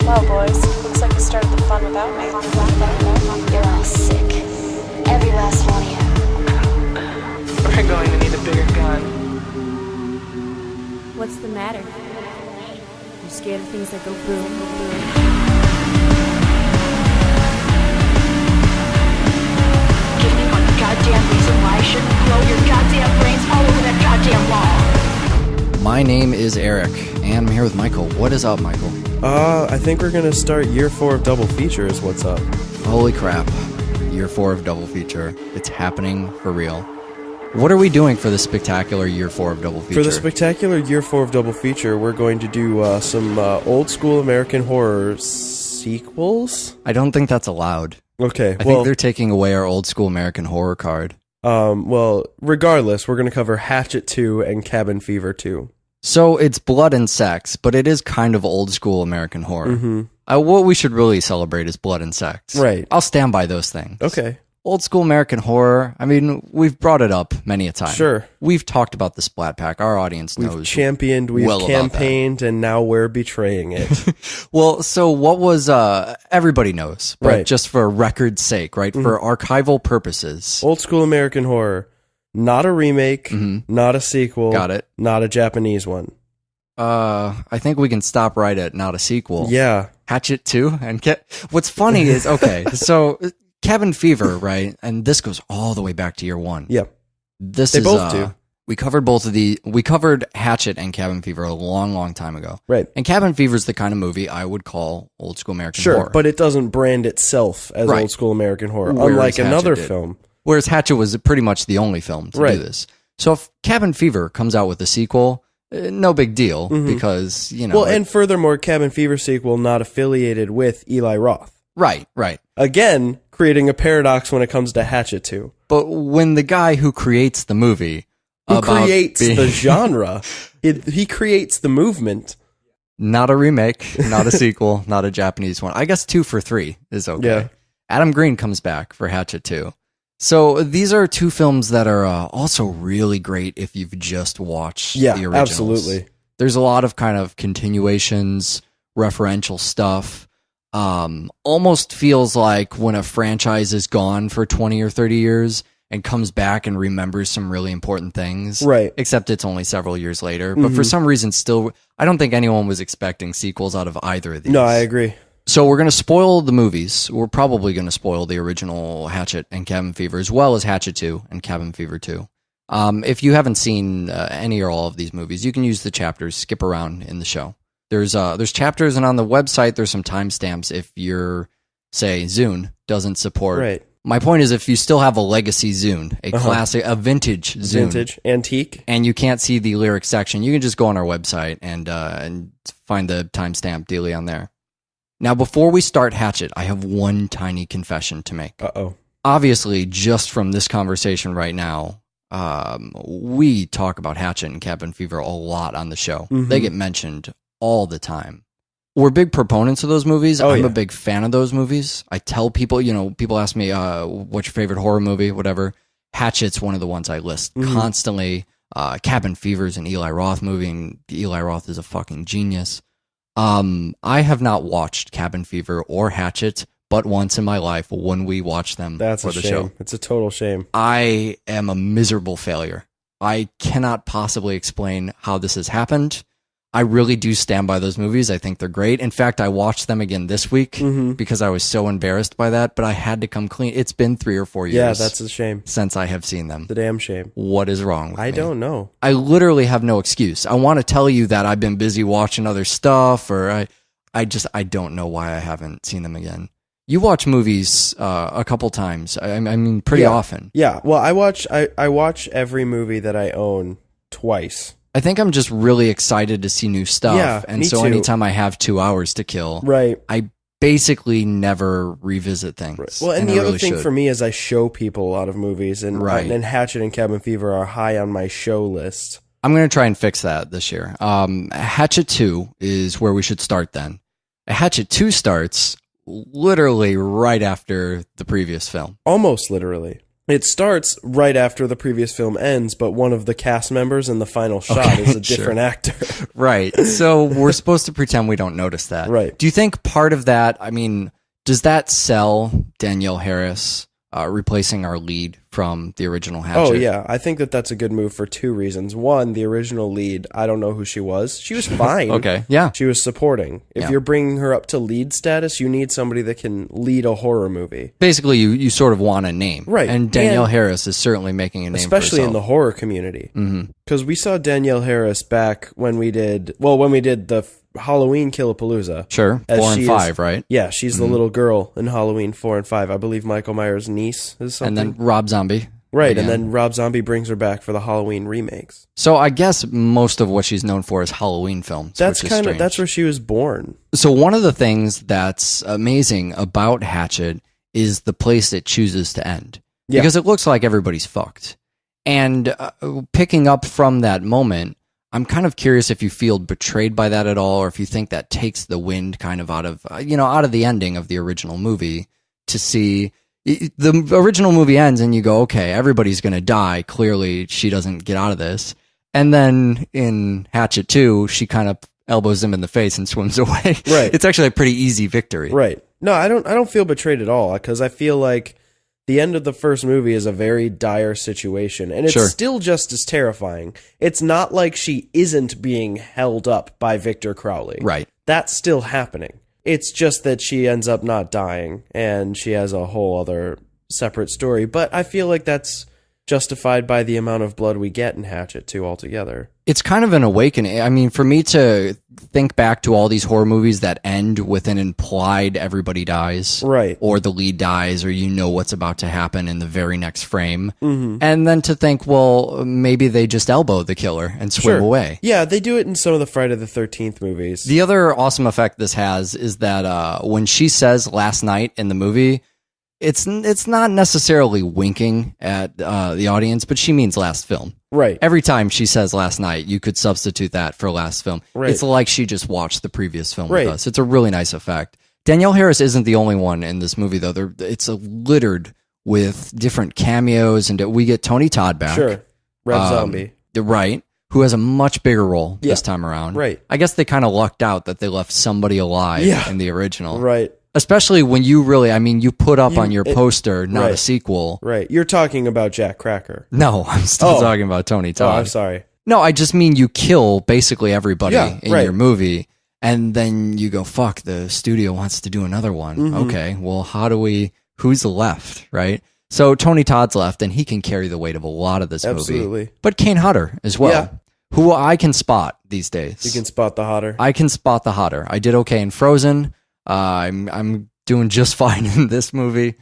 Well, boys, looks like you started the fun without me. You're all sick. Every last one of you. We're going to need a bigger gun. What's the matter? You scared of things that go boom, boom? Give me one goddamn reason why I shouldn't blow your goddamn brains all over that goddamn wall. My name is Eric, and I'm here with Michael. What is up, Michael? I think we're gonna start year 4 of Double Feature is what's up. Holy crap. Year 4 of Double Feature. It's happening for real. What are we doing for the spectacular year 4 of Double Feature? For the spectacular year 4 of Double Feature, we're going to do some old school American horror sequels? I don't think that's allowed. Okay, I think they're taking away our old school American horror card. Well, regardless, we're going to cover Hatchet 2 and Cabin Fever 2. So it's blood and sex, but it is kind of old school American horror. Mm-hmm. What we should really celebrate is blood and sex. Right. I'll stand by those things. Okay. Old school American horror, I mean, we've brought it up many a time. Sure. We've talked about the Splat Pack. Our audience knows. We've championed, we've well campaigned, and now we're betraying it. Well, so what was, everybody knows, but Right. just for record's sake, right? Mm-hmm. For archival purposes. Old school American horror. Not a remake, not a sequel. Got it. Not a Japanese one. I think we can stop right at not a sequel. Yeah. Hatchet 2 and what's funny is, okay, so Cabin Fever, right? And this goes all the way back to year 1. Yep. They both do. We covered Hatchet and Cabin Fever a long, long time ago. Right. And Cabin Fever is the kind of movie I would call old school American Sure, horror. but it doesn't brand itself as Right. old school American horror, Whereas unlike Hatchet another did. film. Whereas Hatchet was pretty much the only film to Right. do this. So if Cabin Fever comes out with a sequel, no big deal because, you know. Well, and furthermore, Cabin Fever sequel not affiliated with Eli Roth. Right. Again, creating a paradox when it comes to Hatchet 2. But when the guy who creates the movie... Who creates the genre, he creates the movement. Not a remake, not a sequel, not a Japanese one. I guess 2 for 3 is okay. Yeah. Adam Green comes back for Hatchet 2. So these are 2 films that are also really great if you've just watched the originals. Absolutely. There's a lot of kind of continuations, referential stuff. Almost feels like when a franchise is gone for 20 or 30 years and comes back and remembers some really important things. Right. Except it's only several years later. But for some reason, still, I don't think anyone was expecting sequels out of either of these. No, I agree. So we're going to spoil the movies. We're probably going to spoil the original Hatchet and Cabin Fever, as well as Hatchet 2 and Cabin Fever 2. If you haven't seen any or all of these movies, you can use the chapters, skip around in the show. There's chapters, and on the website, there's some timestamps if your, say, Zune doesn't support. Right. My point is, if you still have a legacy Zune, a classic, a vintage Zune, Vintage, antique. and you can't see the lyrics section, you can just go on our website and find the timestamp dealie on there. Now, before we start Hatchet, I have one tiny confession to make. Uh-oh. Obviously, just from this conversation right now, we talk about Hatchet and Cabin Fever a lot on the show. They get mentioned all the time. We're big proponents of those movies. I'm a big fan of those movies. I tell people, people ask me, what's your favorite horror movie, whatever. Hatchet's one of the ones I list constantly. Cabin Fever's an Eli Roth movie, and Eli Roth is a fucking genius. I have not watched Cabin Fever or Hatchet but once in my life when we watched them That's for a the shame. show. It's a total shame. I am a miserable failure. I cannot possibly explain how this has happened. I really do stand by those movies. I think they're great. In fact, I watched them again this week because I was so embarrassed by that, but I had to come clean. It's been 3 or 4 years. Yeah, that's a shame. Since I have seen them. The damn shame. What is wrong with me? I don't know. I literally have no excuse. I want to tell you that I've been busy watching other stuff, or I don't know why I haven't seen them again. You watch movies a couple times. I mean, pretty often. Yeah. Well, I watch every movie that I own twice. I think I'm just really excited to see new stuff. Yeah, and me so too. anytime I have 2 hours to kill, Right. I basically never revisit things. Right. Well, and the I other really thing should. for me is I show people a lot of movies, and Hatchet and Cabin Fever are high on my show list. I'm going to try and fix that this year. Hatchet 2 is where we should start then. Hatchet 2 starts literally right after the previous film. Almost literally. It starts right after the previous film ends, but one of the cast members in the final shot is a different actor. Right. So we're supposed to pretend we don't notice that. Right. Do you think part of that, I mean, does that sell Danielle Harris replacing our lead from the original Hatchet? Oh, yeah. I think that's a good move for two reasons. One, the original lead, I don't know who she was. She was fine. Okay, yeah. She was supporting. If Yeah. you're bringing her up to lead status, you need somebody that can lead a horror movie. Basically, you sort of want a name. Right. And Danielle And Harris is certainly making a name especially for in the herself. horror community. Mhm. Because we saw Danielle Harris back when we did the Halloween Killapalooza. Sure, As 4 and she 5, is- right? Yeah, she's the little girl in Halloween 4 and 5. I believe Michael Myers' niece is something. And then Rob Zombie. right, again. and then Rob Zombie brings her back for the Halloween remakes. So I guess most of what she's known for is Halloween films. That's which is strange. that's where she was born. So one of the things that's amazing about Hatchet is the place it chooses to end. Yeah. Because it looks like everybody's fucked. And picking up from that moment, I'm kind of curious if you feel betrayed by that at all, or if you think that takes the wind kind of out of the ending of the original movie to see the original movie ends and you go, okay, everybody's going to die. Clearly she doesn't get out of this. And then in Hatchet 2, she kind of elbows him in the face and swims away. Right. It's actually a pretty easy victory. Right. No, I don't feel betrayed at all, because I feel like the end of the first movie is a very dire situation, and it's Sure. still just as terrifying. It's not like she isn't being held up by Victor Crowley. Right. That's still happening. It's just that she ends up not dying, and she has a whole other separate story. But I feel like that's justified by the amount of blood we get in Hatchet 2 altogether. It's kind of an awakening. I mean, for me to think back to all these horror movies that end with an implied everybody dies, Right. or the lead dies, or you know what's about to happen in the very next frame, Mm-hmm. and then to think, well, maybe they just elbow the killer and swim away. Yeah, they do it in some of the Friday the 13th movies. The other awesome effect this has is that when she says last night in the movie, it's not necessarily winking at the audience, but she means last film. Right. Every time she says last night, you could substitute that for last film. Right. It's like she just watched the previous film Right. with us. It's a really nice effect. Danielle Harris isn't the only one in this movie, though. It's littered with different cameos, and we get Tony Todd back. Sure. Rev Zombie. Right. Who has a much bigger role Yeah. this time around. Right. I guess they kind of lucked out that they left somebody alive Yeah. in the original. Right. Especially when you put up on your it- poster, not a right. sequel. Right. You're talking about Jack Cracker. No, I'm still Oh. talking about Tony Oh, Todd. I'm sorry. No, I just mean you kill basically everybody Yeah, in right. your movie, and then you go, fuck, the studio wants to do another one. Mm-hmm. Okay, well, who's left, right? So Tony Todd's left, and he can carry the weight of a lot of this movie. Absolutely. But Kane Hodder as well, Yeah. who I can spot these days. You can spot the hotter. I can spot the Hodder. I did okay in Frozen. I'm doing just fine in this movie.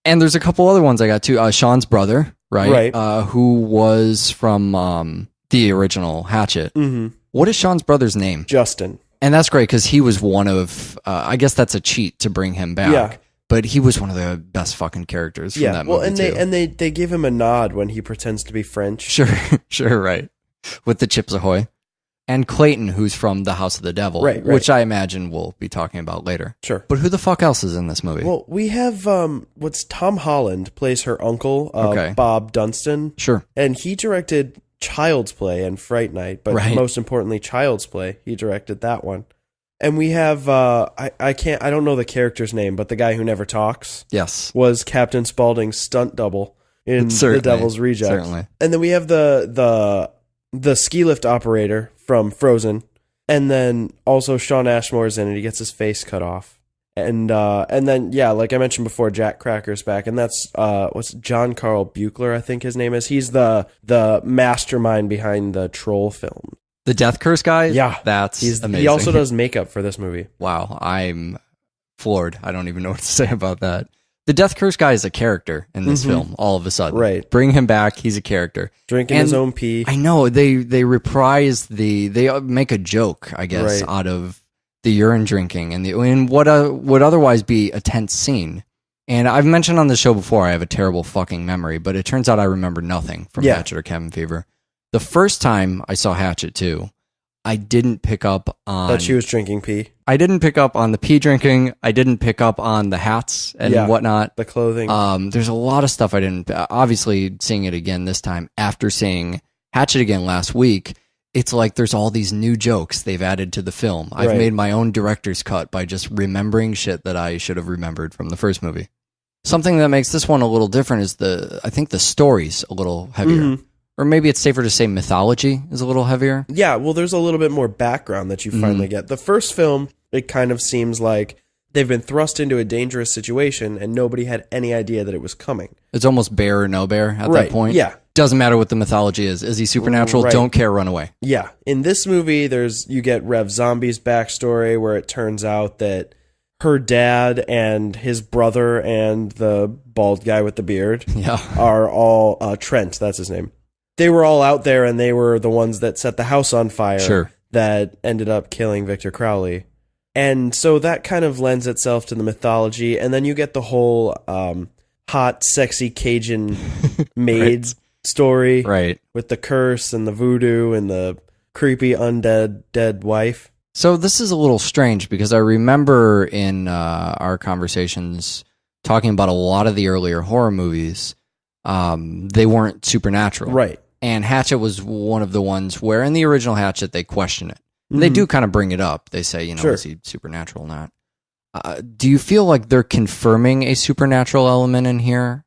And there's a couple other ones I got too. Sean's brother, right? Right. Who was from the original Hatchet. Mm-hmm. What is Sean's brother's name? Justin. And that's great because he was one of, I guess that's a cheat to bring him back. Yeah. But he was one of the best fucking characters from Yeah. that Well, movie and too. they give him a nod when he pretends to be French. Sure, right. With the Chips Ahoy. And Clayton, who's from The House of the Devil, Right. which I imagine we'll be talking about later. Sure. But who the fuck else is in this movie? Well, we have what's Tom Holland plays her uncle, Okay. Bob Dunstan, Sure. and he directed Child's Play and Fright Night, but Right. most importantly, Child's Play. He directed that one. And we have I don't know the character's name, but the guy who never talks Yes. was Captain Spaulding's stunt double in Certainly, The Devil's Rejects. certainly. And then we have the ski lift operator from Frozen, and then also Sean Ashmore's in it. He gets his face cut off, and then yeah, like I mentioned before, Jack Cracker's back, and that's what's John Carl Buechler, I think his name is. He's the mastermind behind the Troll film. The Death Curse guy? Yeah, That's amazing. He also does makeup for this movie. Wow, I'm floored. I don't even know what to say about that. The Death Curse guy is a character in this film, all of a sudden. Right. Bring him back, he's a character. Drinking And his own pee. I know, they reprise they make a joke, I guess, Right. out of the urine drinking and what would otherwise be a tense scene. And I've mentioned on the show before I have a terrible fucking memory, but it turns out I remember nothing from Yeah. Hatchet or Cabin Fever. The first time I saw Hatchet 2, I didn't pick up on That she was drinking pee. I didn't pick up on the pee drinking. I didn't pick up on the hats and whatnot. The clothing. There's a lot of stuff I didn't. Obviously, seeing it again this time after seeing Hatchet again last week, it's like there's all these new jokes they've added to the film. I've made my own director's cut by just remembering shit that I should have remembered from the first movie. Something that makes this one a little different is I think the story's a little heavier. Mm-hmm. Or maybe it's safer to say mythology is a little heavier. Yeah, well, there's a little bit more background that you finally get. The first film, it kind of seems like they've been thrust into a dangerous situation and nobody had any idea that it was coming. It's almost bear or no bear at that point. Yeah. Doesn't matter what the mythology is. Is he supernatural? Right. Don't care, run away. Yeah. In this movie, you get Rev Zombie's backstory where it turns out that her dad and his brother and the bald guy with the beard are all Trent, that's his name. They were all out there and they were the ones that set the house on fire that ended up killing Victor Crowley. And so that kind of lends itself to the mythology. And then you get the whole hot, sexy Cajun maid story with the curse and the voodoo and the creepy undead dead wife. So this is a little strange because I remember in our conversations talking about a lot of the earlier horror movies, they weren't supernatural. Right. And Hatchet was one of the ones where in the original Hatchet, they question it. Mm-hmm. They do kind of bring it up. They say, is he supernatural or not? Do you feel like they're confirming a supernatural element in here?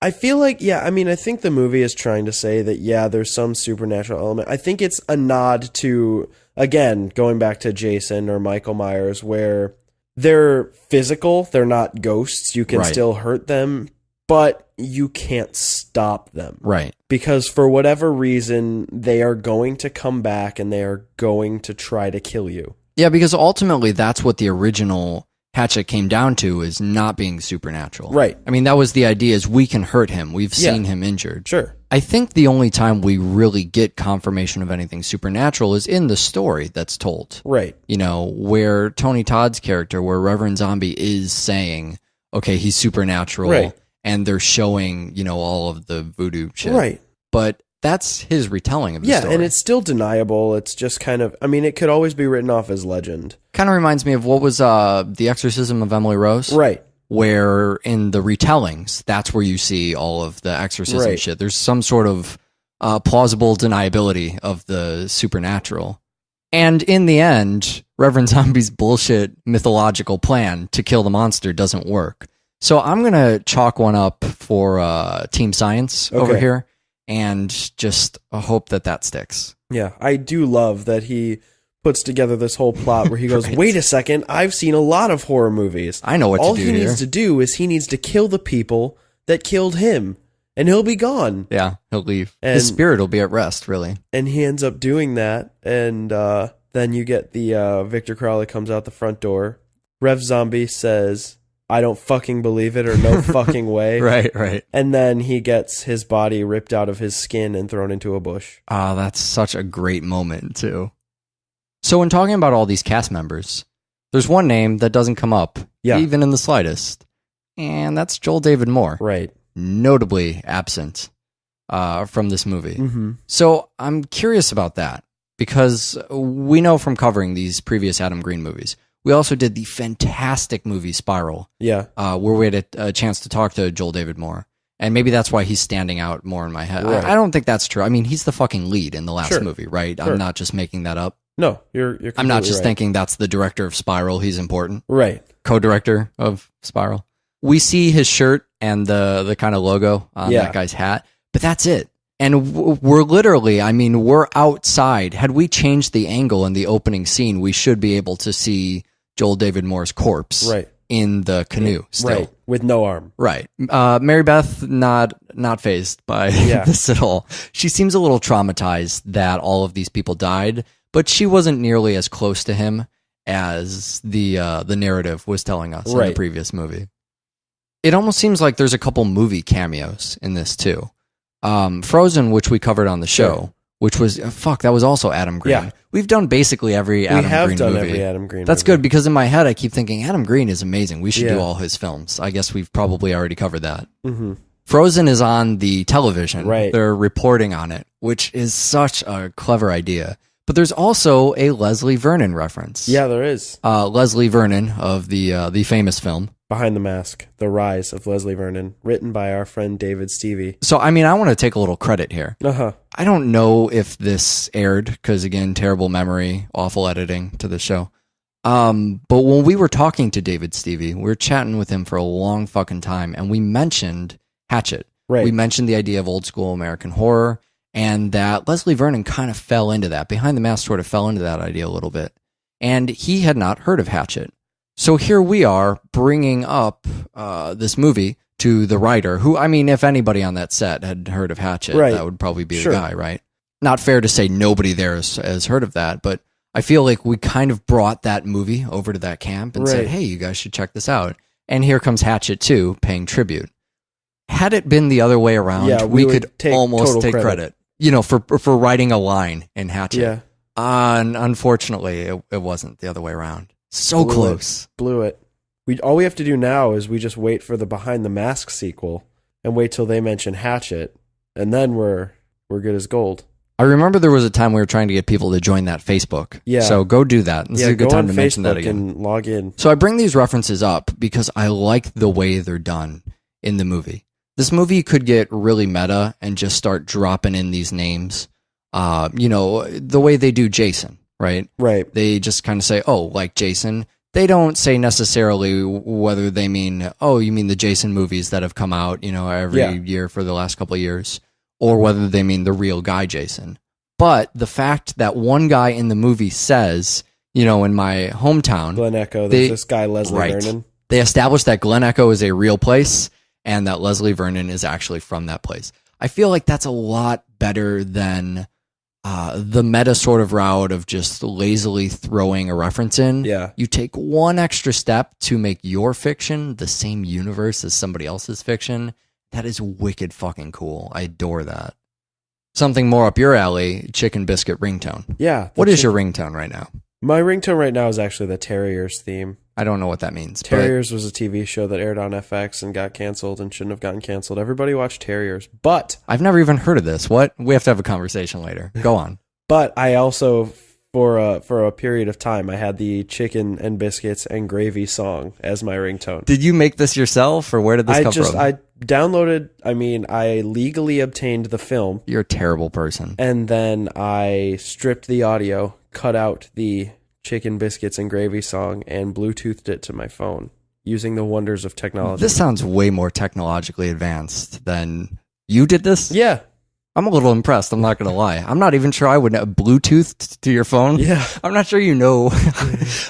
I feel like, I think the movie is trying to say that, there's some supernatural element. I think it's a nod to, again, going back to Jason or Michael Myers, where they're physical, they're not ghosts, you can still hurt them, but you can't stop them. Right. Because for whatever reason, they are going to come back and they are going to try to kill you. Yeah, because ultimately that's what the original Hatchet came down to, is not being supernatural. Right. I mean, that was the idea, is we can hurt him. We've seen him injured. Sure. I think the only time we really get confirmation of anything supernatural is in the story that's told. Right. Where Tony Todd's character, where Reverend Zombie is saying, okay, he's supernatural. Right. And they're showing, all of the voodoo shit. Right. But that's his retelling of the story. Yeah, and it's still deniable. It's just kind of, it could always be written off as legend. Kind of reminds me of what was The Exorcism of Emily Rose. Right. Where in the retellings, that's where you see all of the exorcism shit. There's some sort of plausible deniability of the supernatural. And in the end, Reverend Zombie's bullshit mythological plan to kill the monster doesn't work. So I'm going to chalk one up for Team Science over here and just hope that sticks. Yeah, I do love that he puts together this whole plot where he goes, wait a second, I've seen a lot of horror movies. I know what All to do he here. needs to do is he needs to kill the people that killed him, and he'll be gone. Yeah, he'll leave. And his spirit will be at rest, really. And he ends up doing that, and then you get the Victor Crowley comes out the front door. Rev Zombie says, I don't fucking believe it, or no fucking way. Right. And then he gets his body ripped out of his skin and thrown into a bush. Oh, that's such a great moment, too. So when talking about all these cast members, there's one name that doesn't come up, even in the slightest, and that's Joel David Moore. Right. Notably absent from this movie. Mm-hmm. So I'm curious about that, because we know from covering these previous Adam Green movies, we also did the fantastic movie Spiral, where we had a chance to talk to Joel David Moore. And maybe that's why he's standing out more in my head. Right. I don't think that's true. I mean, he's the fucking lead in the last movie, right? Sure. I'm not just making that up. No, you're I'm not just right. thinking that's the director of Spiral. He's important. Right. Co-director of Spiral. We see his shirt and the kind of logo on that guy's hat, but that's it. And we're literally, we're outside. Had we changed the angle in the opening scene, we should be able to see Joel David Moore's corpse in the canoe still. Right, with no arm. Right. Mary Beth, not fazed by this at all. She seems a little traumatized that all of these people died, but she wasn't nearly as close to him as the narrative was telling us in the previous movie. It almost seems like there's a couple movie cameos in this too. Frozen, which we covered on the show, which was that was also Adam Green. Yeah. We've done basically every Adam Green movie. We have done every Adam Green That's movie. good, because in my head I keep thinking Adam Green is amazing. We should do all his films. I guess we've probably already covered that. Mm-hmm. Frozen is on the television. Right. They're reporting on it, which is such a clever idea. But there's also a Leslie Vernon reference. Yeah, there is. Leslie Vernon of the famous film Behind the Mask, The Rise of Leslie Vernon, written by our friend David Stevie. So, I mean, I want to take a little credit here. Uh-huh. I don't know if this aired, because again, terrible memory, awful editing to the show. But when we were talking to David Stevie, we were chatting with him for a long fucking time, and we mentioned Hatchet. Right. We mentioned the idea of old school American horror, and that Leslie Vernon kind of fell into that. Behind the Mask sort of fell into that idea a little bit. And he had not heard of Hatchet. So here we are bringing up this movie to the writer, who, I mean, if anybody on that set had heard of Hatchet, right. that would probably be Sure. the guy, right? Not fair to say nobody there has heard of that, but I feel like we kind of brought that movie over to that camp and said, Right. hey, you guys should check this out. And here comes Hatchet 2 paying tribute. Had it been the other way around, Yeah, we we would could take almost total take credit. You know, for writing a line in Hatchet. Yeah. And unfortunately, it wasn't the other way around. So Blew close. Blew it. All we have to do now is we just wait for the Behind the Mask sequel and wait till they mention Hatchet, and then we're good as gold. I remember there was a time we were trying to get people to join that Facebook. Yeah. So go do that. This is a good go time on to mention that Facebook again. and log in. So I bring these references up because I like the way they're done in the movie. This movie could get really meta and just start dropping in these names. You know, the way they do Jason, right? Right. They just kind of say, oh, like Jason. They don't say necessarily whether they mean, oh, you mean the Jason movies that have come out, you know, every year for the last couple of years, or whether they mean the real guy Jason. But the fact that one guy in the movie says, you know, in my hometown, Glen Echo, there's this guy, Leslie Vernon. They established that Glen Echo is a real place and that Leslie Vernon is actually from that place. I feel like that's a lot better than the meta sort of route of just lazily throwing a reference in. Yeah. You take one extra step to make your fiction the same universe as somebody else's fiction. That is wicked fucking cool. I adore that. Something more up your alley, chicken biscuit ringtone. Yeah. What is your ringtone right now? My ringtone right now is actually the Terriers theme. I don't know what that means. Terriers was a TV show that aired on FX and got canceled and shouldn't have gotten canceled. Everybody watched Terriers, but I've never even heard of this. What? We have to have a conversation later. Go on. But I also, for a period of time, I had the chicken and biscuits and gravy song as my ringtone. Did you make this yourself, or where did this come from? I downloaded, I legally obtained the film. You're a terrible person. And then I stripped the audio, cut out the chicken biscuits and gravy song, and Bluetoothed it to my phone using the wonders of technology. This sounds way more technologically advanced than you did this. Yeah. I'm a little impressed. I'm not going to lie. I'm not even sure I would know Bluetooth to your phone. Yeah. I'm not sure you know.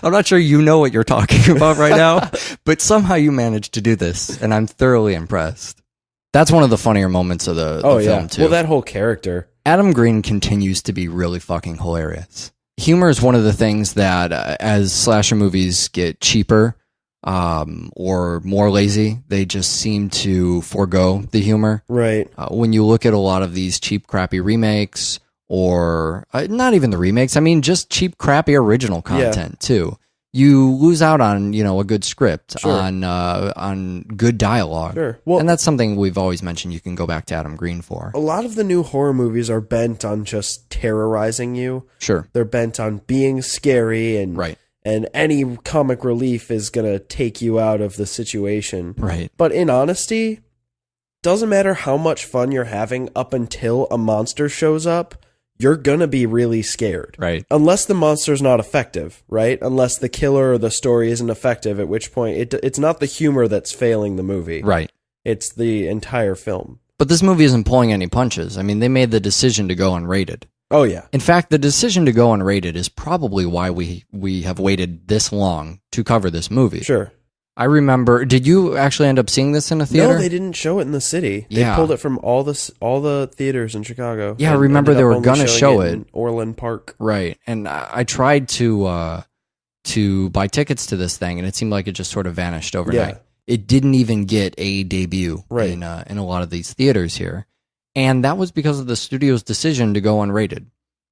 I'm not sure you know what you're talking about right now, but somehow you managed to do this, and I'm thoroughly impressed. That's one of the funnier moments of the film, too. Well, that whole character. Adam Green continues to be really fucking hilarious. Humor is one of the things that, as slasher movies get cheaper or more lazy, they just seem to forego the humor. Right. When you look at a lot of these cheap, crappy remakes, or not even the remakes, I mean, just cheap, crappy original content, too. You lose out on, you know, a good script, Sure. on good dialogue. Sure. Well, and that's something we've always mentioned you can go back to Adam Green for. a lot of the new horror movies are bent on just terrorizing you. Sure. They're bent on being scary, and Right. and any comic relief is going to take you out of the situation. Right. But in honesty, doesn't matter how much fun you're having up until a monster shows up, you're going to be really scared. Right. Unless the monster's not effective, right? Unless the killer or the story isn't effective, at which point it's not the humor that's failing the movie. Right. It's the entire film. But this movie isn't pulling any punches. I mean, they made the decision to go unrated. Oh, yeah. In fact, the decision to go unrated is probably why we have waited this long to cover this movie. Sure. I remember, did you actually end up seeing this in a theater? No, they didn't show it in the city. They Yeah. pulled it from all the theaters in Chicago. Yeah, I and remember ended they up were only gonna showing show in it. Orland Park. Right. And I tried to buy tickets to this thing, and it seemed like it just sort of vanished overnight. Yeah. It didn't even get a debut Right. in a lot of these theaters here. And that was because of the studio's decision to go unrated.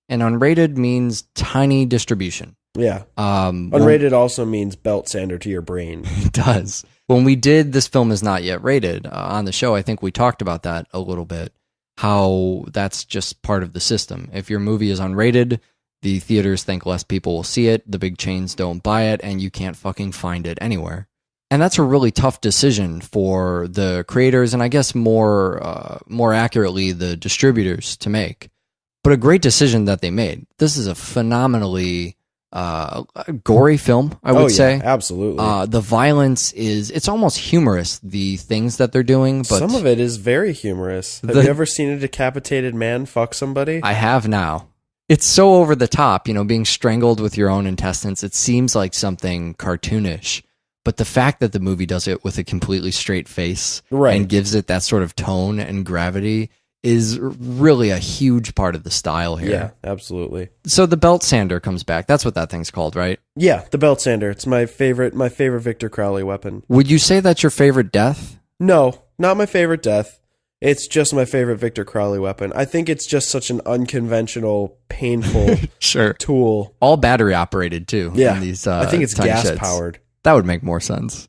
And unrated means tiny distribution. Yeah. Well, Unrated also means belt sander to your brain. it does. When we did This Film Is Not Yet Rated on the show, I think we talked about that a little bit, how that's just part of the system. If your movie is unrated, The theaters think less people will see it, the big chains don't buy it, and you can't fucking find it anywhere. And that's a really tough decision for the creators, and I guess more accurately, the distributors to make. But a great decision that they made. This is a phenomenally gory film, I would say. Absolutely. The violence it's almost humorous, the things that they're doing. But some of it is very humorous. Have you ever seen a decapitated man fuck somebody? I have now. It's so over the top, being strangled with your own intestines. It seems like something cartoonish. But the fact that the movie does it with a completely straight face and gives it that sort of tone and gravity is really a huge part of the style here. Yeah, absolutely. So the belt sander comes back. That's what that thing's called, right? Yeah, the belt sander. It's my favorite Victor Crowley weapon. Would you say that's your favorite death? No, not my favorite death. It's just my favorite Victor Crowley weapon. I think it's just such an unconventional, painful tool. All battery operated, too. Yeah, in these, I think it's gas sheds. powered. That would make more sense.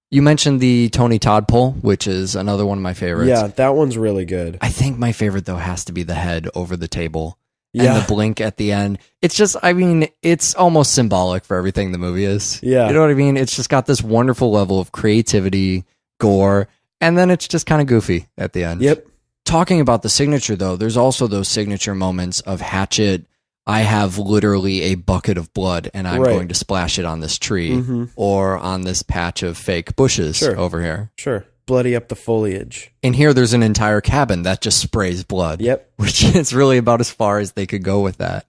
You mentioned the Tony Todd pull, which is another one of my favorites. Yeah, that one's really good. I think my favorite, though, has to be the head over the table. Yeah. And the blink at the end. It's just, it's almost symbolic for everything the movie is. Yeah. You know what I mean? It's just got this wonderful level of creativity, gore, and then it's just kind of goofy at the end. Yep. Talking about the signature, though, there's also those signature moments of Hatchet. I have literally a bucket of blood and I'm going to splash it on this tree or on this patch of fake bushes over here. Sure. Bloody up the foliage. And here there's an entire cabin that just sprays blood. Yep. Which is really about as far as they could go with that.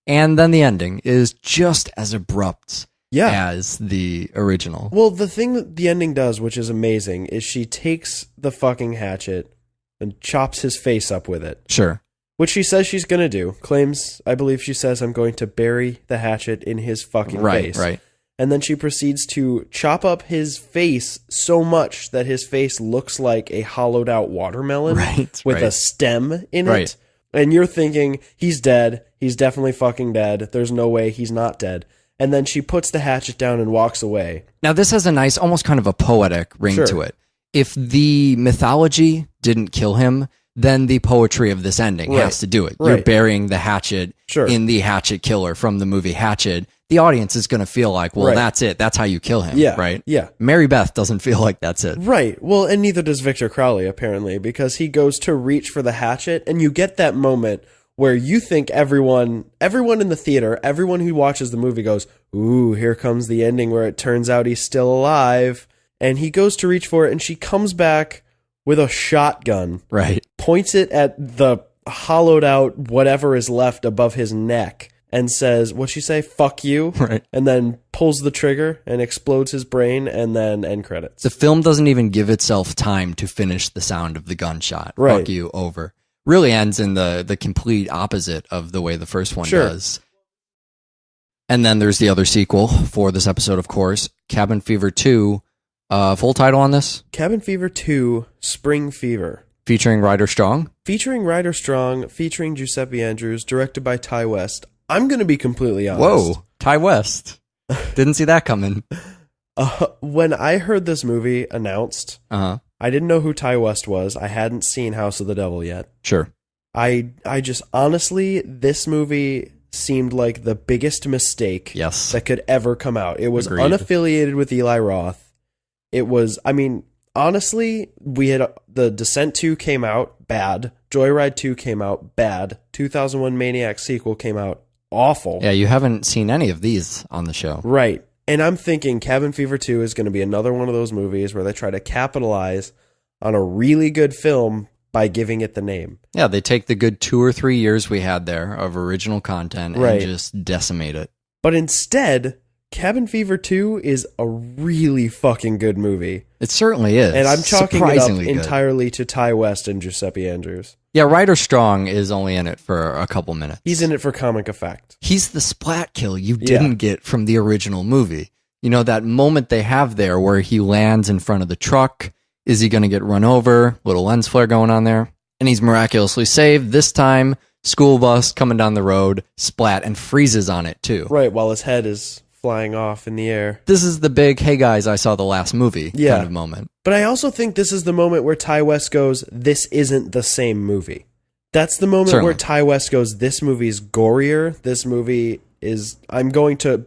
And then the ending is just as abrupt as the original. Well, the thing that the ending does, which is amazing, is she takes the fucking hatchet and chops his face up with it. Sure. Which she says she's going to do. I believe she says, I'm going to bury the hatchet in his fucking face. Right. And then she proceeds to chop up his face so much that his face looks like a hollowed out watermelon with a stem in it. And you're thinking, he's dead. He's definitely fucking dead. There's no way he's not dead. And then she puts the hatchet down and walks away. Now, this has a nice, almost kind of a poetic ring to it. If the mythology didn't kill him, then the poetry of this ending has to do it. You're burying the hatchet in the hatchet killer from the movie Hatchet. The audience is going to feel like, well, that's it. That's how you kill him, right? Yeah. Mary Beth doesn't feel like that's it. Right. Well, and neither does Victor Crowley, apparently, because he goes to reach for the hatchet, and you get that moment where you think everyone in the theater, everyone who watches the movie goes, ooh, here comes the ending where it turns out he's still alive. And he goes to reach for it, and she comes back with a shotgun. Right. Points it at the hollowed out whatever is left above his neck and says, what'd she say? Fuck you. Right. And then pulls the trigger and explodes his brain, and then end credits. The film doesn't even give itself time to finish the sound of the gunshot. Right. Fuck you, over. Really ends in the complete opposite of the way the first one does. And then there's the other sequel for this episode, of course, Cabin Fever 2. Full title on this? Cabin Fever 2, Spring Fever. Featuring Ryder Strong? Featuring Ryder Strong, featuring Giuseppe Andrews, directed by Ty West. I'm going to be completely honest. Whoa, Ty West. Didn't see that coming. When I heard this movie announced, I didn't know who Ty West was. I hadn't seen House of the Devil yet. Sure. I just, honestly, this movie seemed like the biggest mistake that could ever come out. It was unaffiliated with Eli Roth. It was, honestly, we had the Descent 2 came out bad. Joyride 2 came out bad. 2001 Maniac sequel came out awful. Yeah, you haven't seen any of these on the show. Right. And I'm thinking Cabin Fever 2 is going to be another one of those movies where they try to capitalize on a really good film by giving it the name. Yeah, they take the good 2 or 3 years we had there of original content and just decimate it. But instead, Cabin Fever 2 is a really fucking good movie. It certainly is. And I'm chalking it up entirely to Ty West and Giuseppe Andrews. Yeah, Ryder Strong is only in it for a couple minutes. He's in it for comic effect. He's the splat kill you didn't get from the original movie. You know, that moment they have there where he lands in front of the truck. Is he going to get run over? Little lens flare going on there. And he's miraculously saved. This time, school bus coming down the road, splat, and freezes on it too. Right, while his head is flying off in the air. This is the big, hey guys, I saw the last movie kind of moment. But I also think this is the moment where Ty West goes, this isn't the same movie. That's the moment Certainly. where Ty West goes, this movie's gorier. This movie is,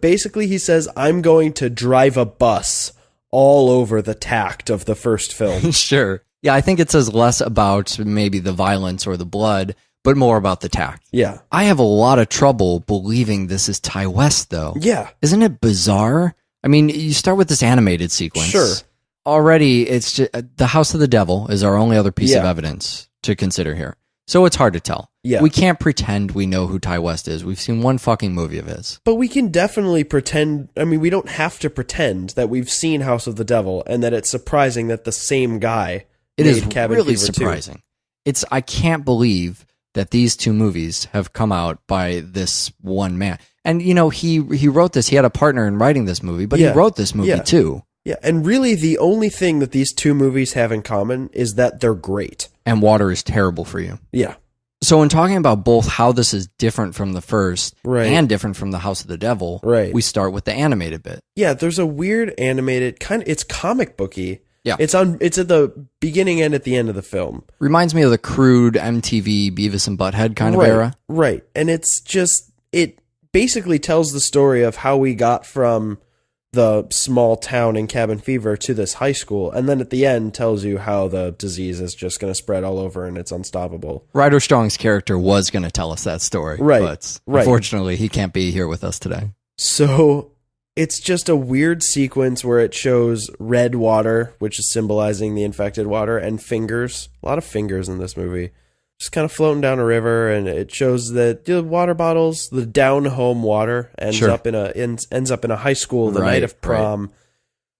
basically he says, I'm going to drive a bus all over the tact of the first film. Sure. Yeah, I think it says less about maybe the violence or the blood, but more about the tact. Yeah. I have a lot of trouble believing this is Ty West, though. Yeah. Isn't it bizarre? I mean, you start with this animated sequence. Sure. Already, it's just, the House of the Devil is our only other piece of evidence to consider here. So it's hard to tell. Yeah. We can't pretend we know who Ty West is. We've seen one fucking movie of his. But we can definitely pretend. I mean, we don't have to pretend that we've seen House of the Devil and that it's surprising that the same guy It made is Cabin really Fever 2. surprising. I can't believe that these two movies have come out by this one man. And, you know, he wrote this. He had a partner in writing this movie, but he wrote this movie too. Yeah, and really the only thing that these two movies have in common is that they're great. And water is terrible for you. Yeah. So in talking about both how this is different from the first and different from the House of the Devil, we start with the animated bit. Yeah, there's a weird animated it's comic booky. Yeah. It's at the beginning and at the end of the film. Reminds me of the crude MTV Beavis and Butthead kind of era. Right. And it's just, it basically tells the story of how we got from the small town in Cabin Fever to this high school, and then at the end tells you how the disease is just going to spread all over and it's unstoppable. Ryder Strong's character was going to tell us that story, but unfortunately he can't be here with us today. So it's just a weird sequence where it shows red water, which is symbolizing the infected water, and fingers, a lot of fingers in this movie, just kind of floating down a river, and it shows that the water bottles, the down home water, ends up in a high school the night of prom,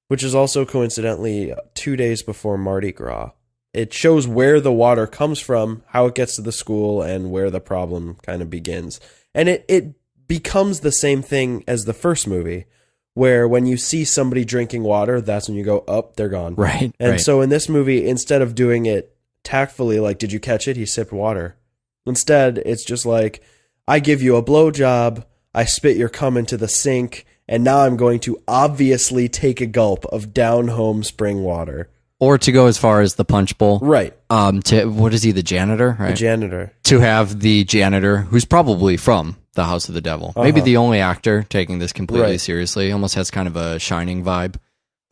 which is also coincidentally 2 days before Mardi Gras. It shows where the water comes from, how it gets to the school, and where the problem kind of begins. And it becomes the same thing as the first movie, where when you see somebody drinking water, that's when you go, oh, they're gone. Right. And so in this movie, instead of doing it tactfully, like, did you catch it? He sipped water. Instead, it's just like, I give you a blowjob, I spit your cum into the sink, and now I'm going to obviously take a gulp of down home spring water. Or to go as far as the punch bowl. Right. What is he, the janitor? Right. The janitor. To have the janitor, who's probably from the House of the Devil. Maybe the only actor taking this completely seriously. Almost has kind of a Shining vibe.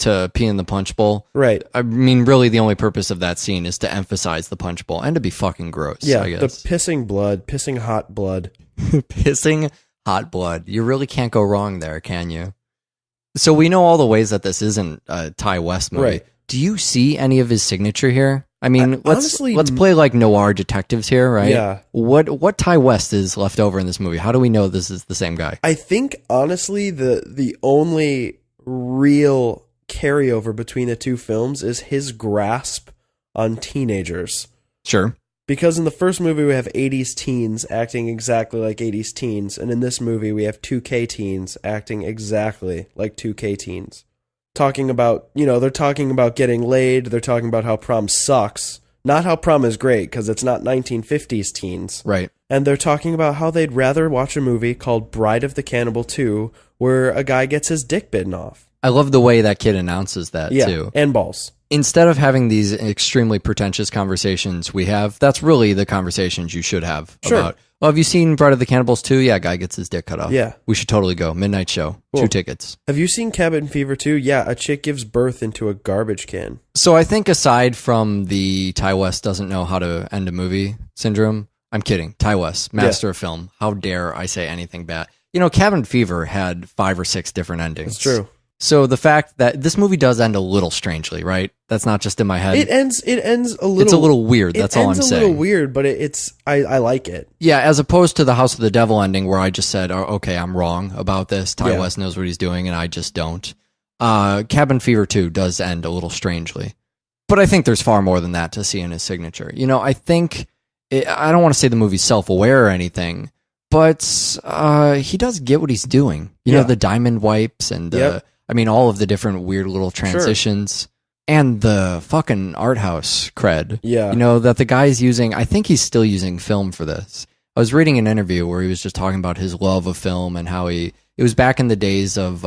To pee in the punch bowl. Right. I mean, really the only purpose of that scene is to emphasize the punch bowl and to be fucking gross, I guess. The pissing hot blood. Pissing hot blood. You really can't go wrong there, can you? So we know all the ways that this isn't a Ty West movie. Right. Do you see any of his signature here? I mean, let's honestly, play like noir detectives here, right? Yeah. What Ty West is left over in this movie? How do we know this is the same guy? I think, honestly, the only real carryover between the two films is his grasp on teenagers. Sure. Because in the first movie we have 80s teens acting exactly like 80s teens, and in this movie we have 2K teens acting exactly like 2K teens. Talking about, they're talking about getting laid, they're talking about how prom sucks, not how prom is great because it's not 1950s teens. Right. And they're talking about how they'd rather watch a movie called Bride of the Cannibal 2 where a guy gets his dick bitten off. I love the way that kid announces that, too. And balls. Instead of having these extremely pretentious conversations that's really the conversations you should have about, well, have you seen Bride of the Cannibals 2? Yeah, guy gets his dick cut off. Yeah. We should totally go. Midnight show. Cool. 2 tickets. Have you seen Cabin Fever 2? Yeah, a chick gives birth into a garbage can. So I think aside from the Ty West doesn't know how to end a movie syndrome, I'm kidding. Ty West, master of film. How dare I say anything bad? Cabin Fever had 5 or 6 different endings. It's true. So the fact that this movie does end a little strangely, right? That's not just in my head. It ends a little. It's a little weird. That's all I'm saying. It's a little weird, but I like it. Yeah, as opposed to the House of the Devil ending, where I just said, oh, "Okay, I'm wrong about this. Ty West knows what he's doing, and I just don't." Cabin Fever 2 does end a little strangely, but I think there's far more than that to see in his signature. I think I don't want to say the movie's self-aware or anything, but he does get what he's doing. The diamond wipes and all of the different weird little transitions and the fucking art house cred. Yeah. That the guy's using, I think he's still using film for this. I was reading an interview where he was just talking about his love of film and how it was back in the days of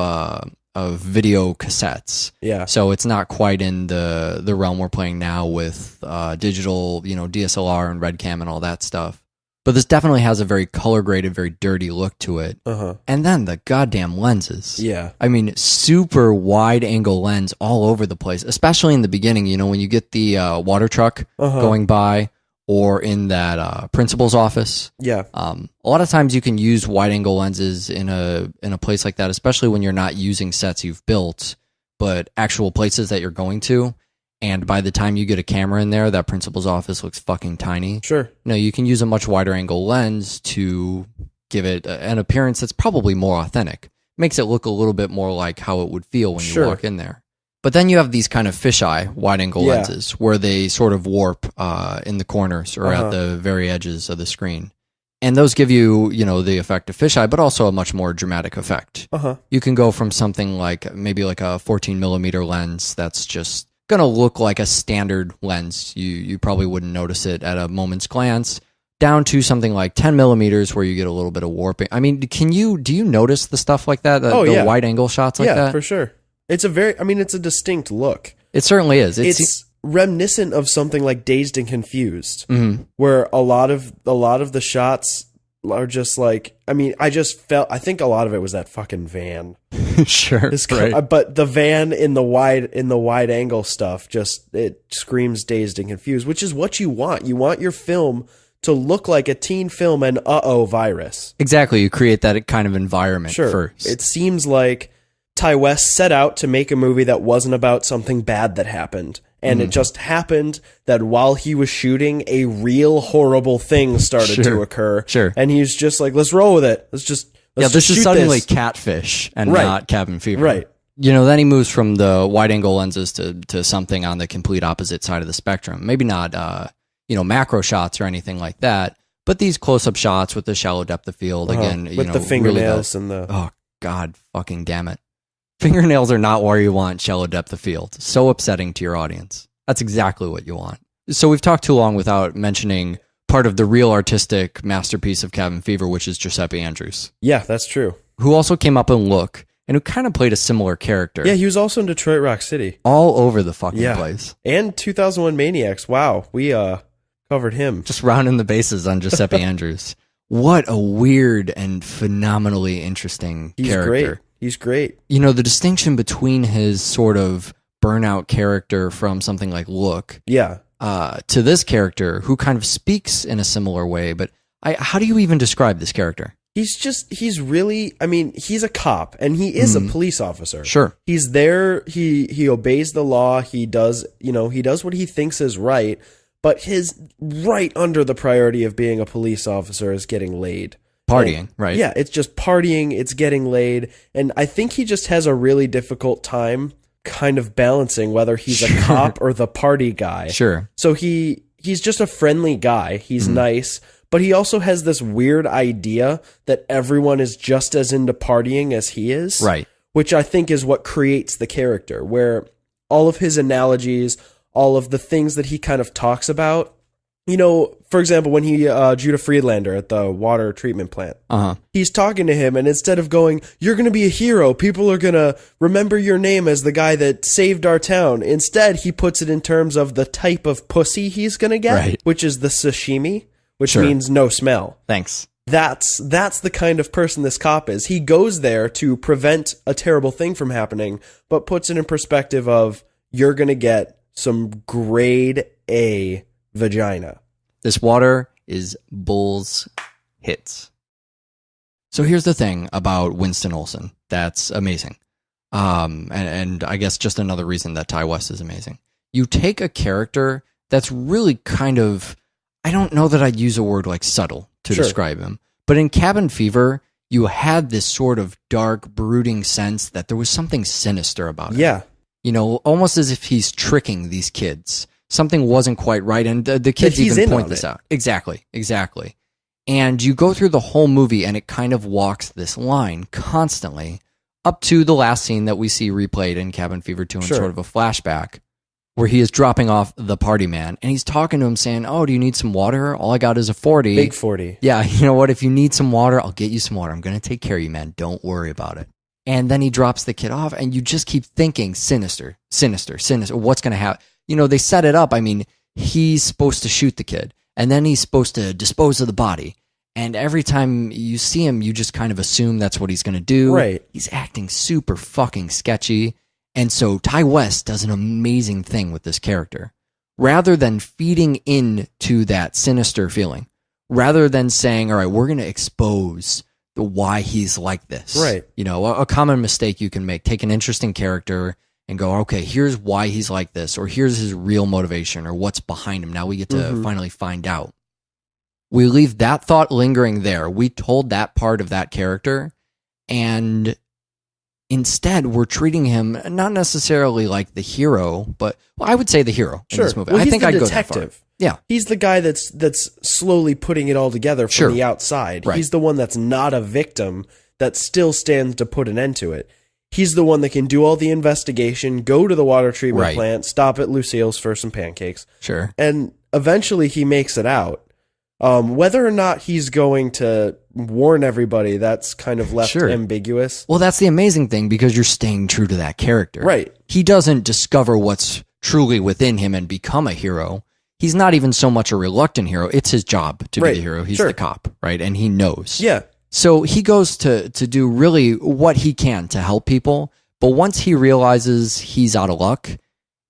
video cassettes. Yeah. So it's not quite in the realm we're playing now with digital, DSLR and RedCam and all that stuff. But this definitely has a very color graded, very dirty look to it. And then the goddamn lenses. Yeah. I mean, super wide angle lens all over the place, especially in the beginning, when you get the water truck going by or in that principal's office. Yeah. A lot of times you can use wide angle lenses in a place like that, especially when you're not using sets you've built, but actual places that you're going to. And by the time you get a camera in there, that principal's office looks fucking tiny. Sure. You can use a much wider angle lens to give it an appearance that's probably more authentic. Makes it look a little bit more like how it would feel when you walk in there. But then you have these kind of fisheye wide angle lenses where they sort of warp in the corners or at the very edges of the screen. And those give you, the effect of fisheye, but also a much more dramatic effect. You can go from something like maybe like a 14 millimeter lens that's just going to look like a standard lens. You probably wouldn't notice it at a moment's glance, down to something like 10 millimeters where you get a little bit of warping. I mean, do you notice the stuff like that? The wide angle shots like that? Yeah, for sure. It's a distinct look. It certainly is. It's reminiscent of something like Dazed and Confused, where a lot of the shots are just like, I think a lot of it was that fucking van. Sure. Right. But the van in the wide angle stuff, it screams Dazed and Confused, which is what you want. You want your film to look like a teen film and virus. Exactly. You create that kind of environment first. It seems like Ty West set out to make a movie that wasn't about something bad that happened. And it just happened that while he was shooting, a real horrible thing started to occur. Sure. And he's just like, let's roll with it. Let's just this is suddenly Catfish and not Cabin Fever. Right. Then he moves from the wide angle lenses to something on the complete opposite side of the spectrum. Maybe not, macro shots or anything like that, but these close-up shots with the shallow depth of field, again, with the fingernails really and the... Oh, God fucking damn it. Fingernails are not where you want shallow depth of field. So upsetting to your audience. That's exactly what you want. So we've talked too long without mentioning part of the real artistic masterpiece of Cabin Fever, which is Giuseppe Andrews. Yeah, that's true. Who also came up in Look, and who kind of played a similar character. Yeah, he was also in Detroit Rock City. All over the fucking place. And 2001 Maniacs. Wow, we covered him. Just rounding the bases on Giuseppe Andrews. What a weird and phenomenally interesting character. He's great. The distinction between his sort of burnout character from something like Look to this character who kind of speaks in a similar way, but how do you even describe this character? He's really, he's a cop and he is a police officer. Sure. He's there, he obeys the law, he does what he thinks is right, but his right under the priority of being a police officer is getting laid. Partying, right? Yeah, it's just partying, it's getting laid, and I think he just has a really difficult time kind of balancing whether he's a cop or the party guy. Sure. So he's just a friendly guy, he's nice, but he also has this weird idea that everyone is just as into partying as he is. Right. Which I think is what creates the character, where all of his analogies, all of the things that he kind of talks about, for example, when he Judah Friedlander at the water treatment plant, he's talking to him, and instead of going, "You're going to be a hero, people are going to remember your name as the guy that saved our town," instead he puts it in terms of the type of pussy he's going to get, which is the sashimi, which means no smell. Thanks. That's the kind of person this cop is. He goes there to prevent a terrible thing from happening, but puts it in perspective of, you're going to get some grade A vagina. This water is Bull's hits. So here's the thing about Winston Olson that's amazing. And I guess just another reason that Ty West is amazing. You take a character that's really kind of, I don't know that I'd use a word like subtle to describe him, but in Cabin Fever, you had this sort of dark, brooding sense that there was something sinister about him. Yeah. Almost as if he's tricking these kids. Something wasn't quite right, and the kids even point this out. Exactly. And you go through the whole movie, and it kind of walks this line constantly up to the last scene that we see replayed in Cabin Fever 2 in sort of a flashback, where he is dropping off the party man, and he's talking to him saying, "Oh, do you need some water? All I got is a 40. Big 40. Yeah, you know what? If you need some water, I'll get you some water. I'm going to take care of you, man. Don't worry about it." And then he drops the kid off, and you just keep thinking, sinister, what's going to happen? You know, they set it up. I mean, he's supposed to shoot the kid, and then he's supposed to dispose of the body. And every time you see him, you just kind of assume that's what he's going to do. Right. He's acting super fucking sketchy. And so Ty West does an amazing thing with this character. Rather than feeding into that sinister feeling, rather than saying, all right, we're going to expose the why he's like this. Right. You know, a common mistake you can make, take an interesting character and go, okay, here's why he's like this, or here's his real motivation, or what's behind him. Now we get to finally find out. We leave that thought lingering there. We told that part of that character, and instead we're treating him not necessarily like the hero, but I would say the hero in this movie. Well, I think I'd detective. go that far. Yeah. He's the guy that's slowly putting it all together from the outside. Right. He's the one that's not a victim that still stands to put an end to it. He's the one that can do all the investigation, go to the water treatment plant, stop at Lucille's for some pancakes. Sure. And eventually he makes it out. Whether or not he's going to warn everybody, that's kind of left ambiguous. Well, that's the amazing thing, because you're staying true to that character. Right. He doesn't discover what's truly within him and become a hero. He's not even so much a reluctant hero. It's his job to be the hero. He's the cop, right? And he knows. Yeah. So he goes to do really what he can to help people. But once he realizes he's out of luck,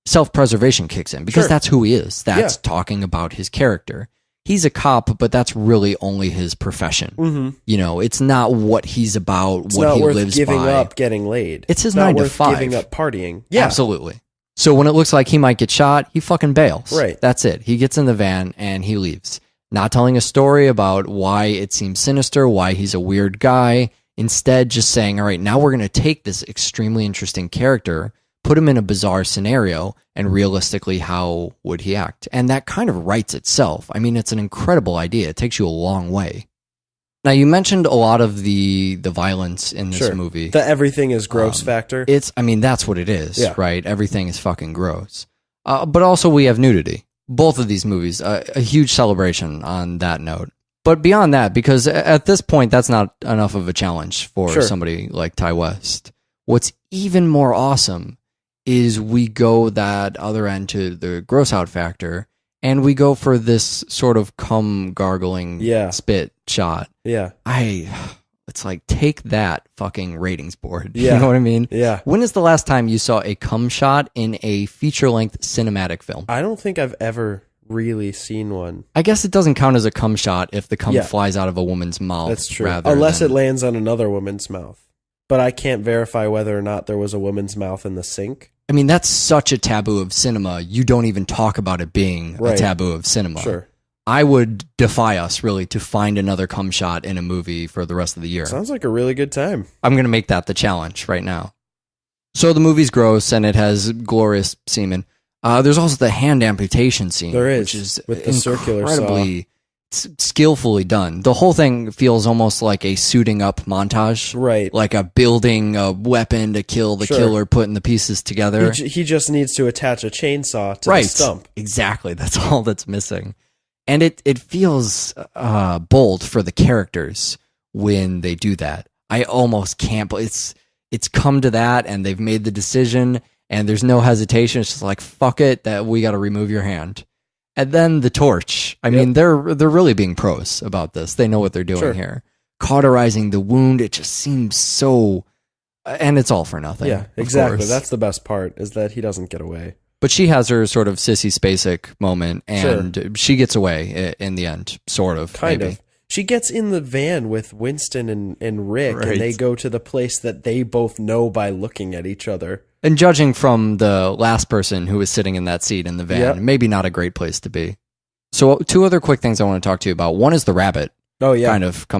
self-preservation kicks in, because that's who he is. That's talking about his character. He's a cop, but that's really only his profession. Mm-hmm. You know, it's not what he's about, it's what not he worth lives giving by. up getting laid. It's his not 9 to worth 5. giving up partying. Yeah. Absolutely. So when it looks like he might get shot, he fucking bails. Right. That's it. He gets in the van and he leaves. Not telling a story about why it seems sinister, why he's a weird guy. Instead, just saying, all right, now we're going to take this extremely interesting character, put him in a bizarre scenario, and realistically, how would he act? And that kind of writes itself. I mean, it's an incredible idea. It takes you a long way. Now, you mentioned a lot of the violence in this movie. The everything is gross factor. I mean, that's what it is, right? Everything is fucking gross. But also we have nudity. Both of these movies, a huge celebration on that note. But beyond that, because at this point, that's not enough of a challenge for somebody like Ty West. What's even more awesome is we go that other end to the gross out factor, and we go for this sort of cum gargling spit shot. Yeah. It's like, take that, fucking ratings board. Yeah. You know what I mean? Yeah. When is the last time you saw a cum shot in a feature-length cinematic film? I don't think I've ever really seen one. I guess it doesn't count as a cum shot if the cum flies out of a woman's mouth. That's true. Unless it lands on another woman's mouth. But I can't verify whether or not there was a woman's mouth in the sink. I mean, that's such a taboo of cinema. You don't even talk about it being a taboo of cinema. Sure. I would defy us, really, to find another cum shot in a movie for the rest of the year. Sounds like a really good time. I'm going to make that the challenge right now. So the movie's gross, and it has glorious semen. There's also the hand amputation scene. There is, which is with the circular incredibly skillfully done. The whole thing feels almost like a suiting up montage. Right. Like a building a weapon to kill the killer, putting the pieces together. He just needs to attach a chainsaw to the stump. Exactly. That's all that's missing. And it feels bold for the characters when they do that. I almost can't. It's come to that, and they've made the decision, and there's no hesitation. It's just like, fuck it, that we got to remove your hand. And then the torch. I mean, they're really being pros about this. They know what they're doing here. Cauterizing the wound. It just seems so, and it's all for nothing. Yeah, exactly. That's the best part, is that he doesn't get away. But she has her sort of Sissy Spacek moment, and she gets away in the end, sort of. Kind maybe. of. She gets in the van with Winston and Rick, and they go to the place that they both know by looking at each other. And judging from the last person who was sitting in that seat in the van, maybe not a great place to be. So 2 other quick things I want to talk to you about. One is the rabbit. Oh, yeah.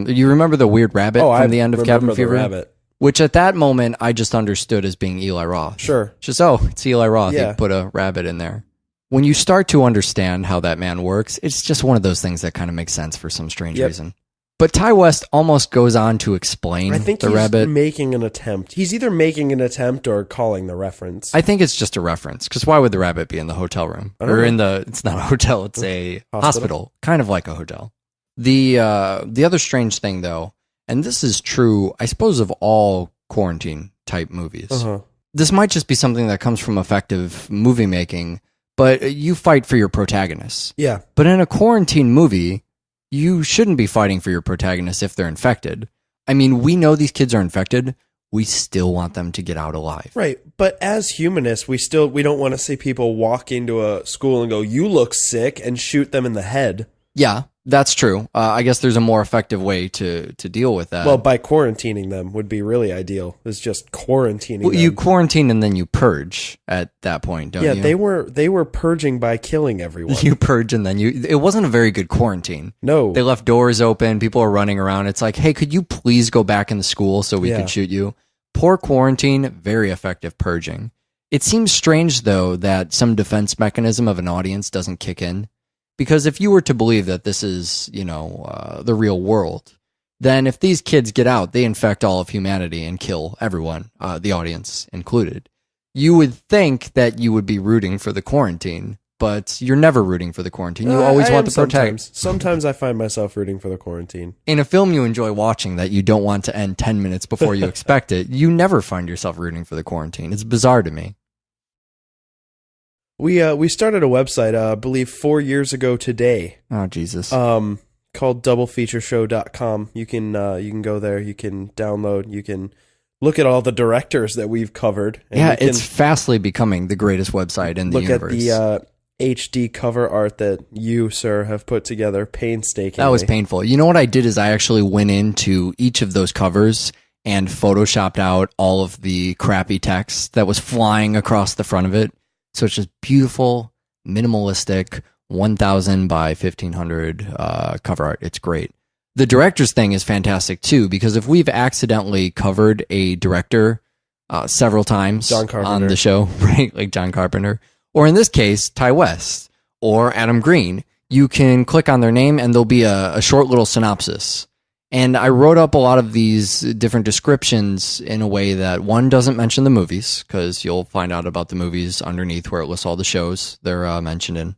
You remember the weird rabbit from the end of Cabin Fever? Rabbit. Which at that moment, I just understood as being Eli Roth. Sure. Just, it's Eli Roth. He put a rabbit in there. When you start to understand how that man works, it's just one of those things that kind of makes sense for some strange reason. But Ty West almost goes on to explain the rabbit. Making an attempt. He's either making an attempt or calling the reference. I think it's just a reference, because why would the rabbit be in the hotel room? It's not a hotel, it's a hospital. Kind of like a hotel. The other strange thing, though, and this is true, I suppose, of all quarantine type movies. Uh-huh. This might just be something that comes from effective movie making, but you fight for your protagonists. Yeah. But in a quarantine movie, you shouldn't be fighting for your protagonists if they're infected. I mean, we know these kids are infected. We still want them to get out alive. Right. But as humanists, we don't want to see people walk into a school and go, "You look sick," and shoot them in the head. Yeah, that's true. I guess there's a more effective way to deal with that. Well, by quarantining them would be really ideal. It's just quarantining them. You quarantine and then you purge at that point, don't you? Yeah, they were purging by killing everyone. You purge and then it wasn't a very good quarantine. No. They left doors open. People are running around. It's like, hey, could you please go back in the school so we could shoot you? Poor quarantine, very effective purging. It seems strange, though, that some defense mechanism of an audience doesn't kick in. Because if you were to believe that this is, the real world, then if these kids get out, they infect all of humanity and kill everyone, the audience included. You would think that you would be rooting for the quarantine, but you're never rooting for the quarantine. You always want the protagonist. Sometimes I find myself rooting for the quarantine. In a film you enjoy watching that you don't want to end 10 minutes before you expect it, you never find yourself rooting for the quarantine. It's bizarre to me. We started a website, I believe 4 years ago today. Oh, Jesus. Called doublefeatureshow.com. You can go there, you can download, you can look at all the directors that we've covered. And it's fastly becoming the greatest website in the universe. Look at the HD cover art that you, sir, have put together painstakingly. That was painful. You know what I did is I actually went into each of those covers and photoshopped out all of the crappy text that was flying across the front of it. So it's just beautiful, minimalistic, 1,000 by 1,500 cover art. It's great. The director's thing is fantastic, too, because if we've accidentally covered a director several times on the show, right, like John Carpenter, or in this case, Ty West or Adam Green, you can click on their name and there'll be a short little synopsis. And I wrote up a lot of these different descriptions in a way that, one, doesn't mention the movies, because you'll find out about the movies underneath where it lists all the shows they're mentioned in.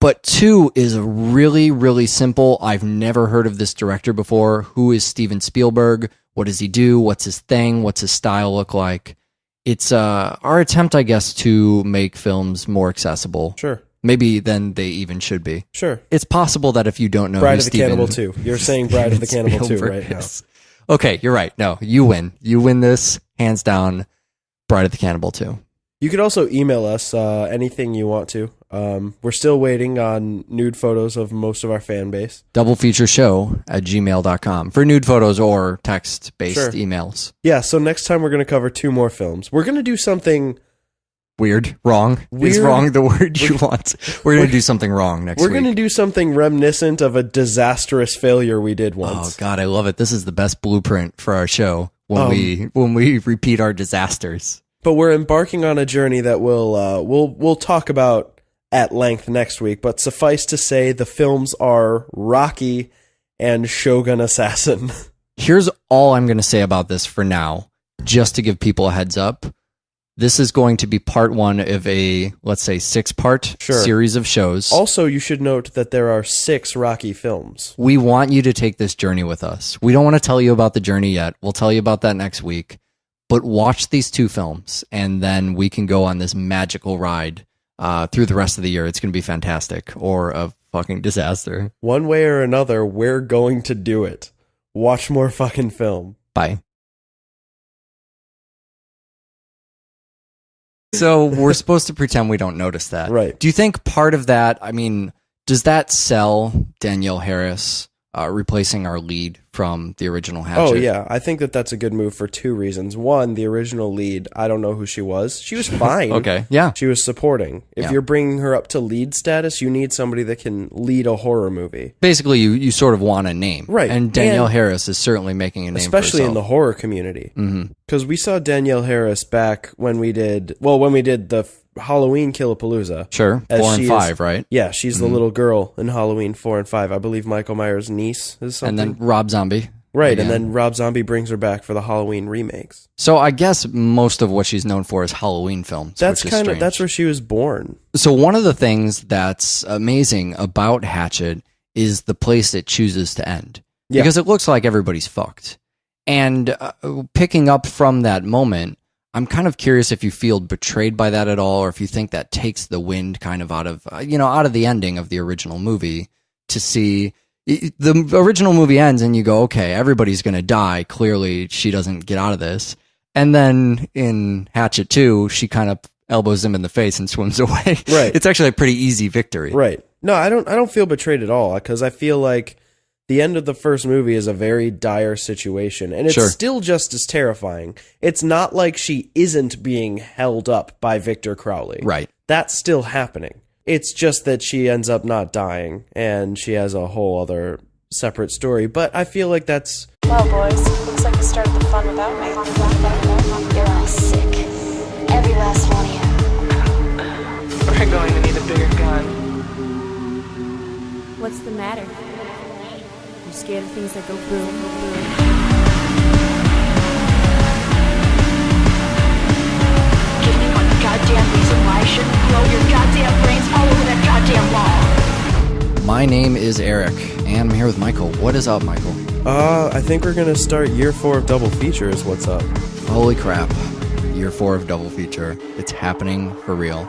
But two is really, really simple. I've never heard of this director before. Who is Steven Spielberg? What does he do? What's his thing? What's his style look like? It's our attempt, I guess, to make films more accessible. Sure. Maybe than they even should be. Sure. It's possible that if you don't know Bride of the Cannibal 2. You're saying Bride of the Cannibal 2 right now. Okay, you're right. No, you win. You win this, hands down, Bride of the Cannibal 2. You could also email us anything you want to. We're still waiting on nude photos of most of our fan base. doublefeatureshow@gmail.com for nude photos or text-based emails. Yeah, so next time we're going to cover 2 more films. We're going to do something... Weird. Wrong. Is wrong the word you want? We're going to do something wrong next week. We're going to do something reminiscent of a disastrous failure we did once. Oh, God, I love it. This is the best blueprint for our show when we repeat our disasters. But we're embarking on a journey that we'll talk about at length next week. But suffice to say, the films are Rocky and Shogun Assassin. Here's all I'm going to say about this for now, just to give people a heads up. This is going to be part 1 of a, let's say, 6-part series of shows. Also, you should note that there are 6 Rocky films. We want you to take this journey with us. We don't want to tell you about the journey yet. We'll tell you about that next week. But watch these 2 films, and then we can go on this magical ride through the rest of the year. It's going to be fantastic, or a fucking disaster. One way or another, we're going to do it. Watch more fucking film. Bye. So we're supposed to pretend we don't notice that. Right. Do you think part of that, I mean, does that sell Danielle Harris replacing our lead from the original Hatchet? Oh, yeah. I think that's a good move for 2 reasons. One, the original lead, I don't know who she was. She was fine. Okay, yeah. She was supporting. If you're bringing her up to lead status, you need somebody that can lead a horror movie. Basically, you sort of want a name. Right. And Danielle Harris is certainly making a name for herself. Especially in the horror community. Because we saw Danielle Harris back when we did the Halloween Killapalooza. Sure, 4 and 5, right? Yeah, she's the little girl in Halloween 4 and 5. I believe Michael Myers' niece is something. And then Rob Zombie. Right, again. and then Rob Zombie brings her back for the Halloween remakes. So I guess most of what she's known for is Halloween films. That's where she was born. So one of the things that's amazing about Hatchet is the place it chooses to end. Yeah. Because it looks like everybody's fucked. And picking up from that moment, I'm kind of curious if you feel betrayed by that at all, or if you think that takes the wind kind of out of the ending of the original movie, to see the original movie ends and you go, okay, everybody's going to die. Clearly she doesn't get out of this. And then in Hatchet 2, she kind of elbows him in the face and swims away. Right. It's actually a pretty easy victory. Right. No, I don't feel betrayed at all, because I feel like the end of the first movie is a very dire situation, and it's still just as terrifying. It's not like she isn't being held up by Victor Crowley. Right. That's still happening. It's just that she ends up not dying, and she has a whole other separate story. But I feel like that's... Well, boys, looks like you started the fun without me. You're all sick. Every last one of you. We're going to need a bigger gun. What's the matter? You scared of things that go boom, boom? Give me one goddamn reason why I shouldn't blow your goddamn brains all over that goddamn wall. My name is Eric, and I'm here with Michael. What is up, Michael? I think we're going to start year 4 of Double Feature is what's up. Holy crap. Year 4 of Double Feature. It's happening for real.